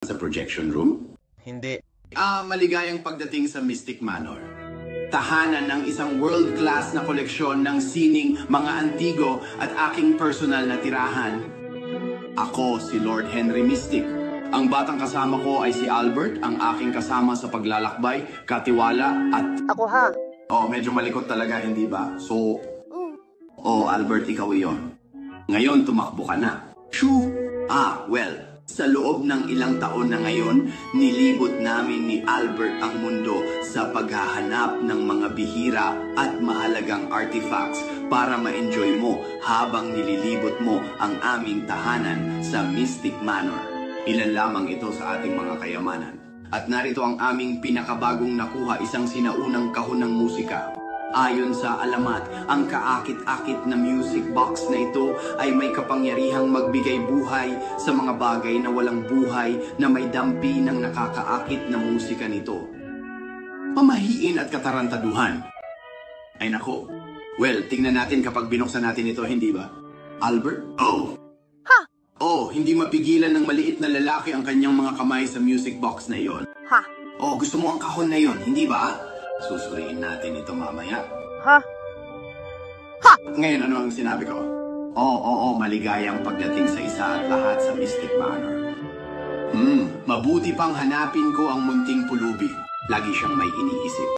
sa projection room? Hindi. Maligayang pagdating sa Mystic Manor. Tahanan ng isang world-class na koleksyon ng sining mga antigo at aking personal na tirahan. Ako si Lord Henry Mystic. Ang batang kasama ko ay si Albert, ang aking kasama sa paglalakbay, katiwala at... Ako ha. medyo malikot talaga, hindi ba? So... Albert, ikaw iyon. Ngayon, tumakbo ka na. Shoo! Well, sa loob ng ilang taon na ngayon, nilibot namin ni Albert ang mundo sa paghahanap ng mga bihira at mahalagang artifacts para ma-enjoy mo habang nililibot mo ang aming tahanan sa Mystic Manor. Ilan lamang ito sa ating mga kayamanan. At narito ang aming pinakabagong nakuha, isang sinaunang kahon ng musika. Ayon sa alamat, ang kaakit-akit na music box na ito ay may kapangyarihang magbigay buhay sa mga bagay na walang buhay na may dampi ng nakakaakit na musika nito. Pamahiin at katarantaduhan. Ay nako. Well, tingnan natin kapag binuksan natin ito, hindi ba? Albert? Hindi mapigilan ng maliit na lalaki ang kanyang mga kamay sa music box na iyon. Gusto mo ang kahon na iyon, hindi ba? Susuriin natin ito mamaya. Ngayon, ano ang sinabi ko? Maligayang pagdating sa isa at lahat sa Mystic Manor. Mabuti pang hanapin ko ang munting pulubi. Lagi siyang may iniisip.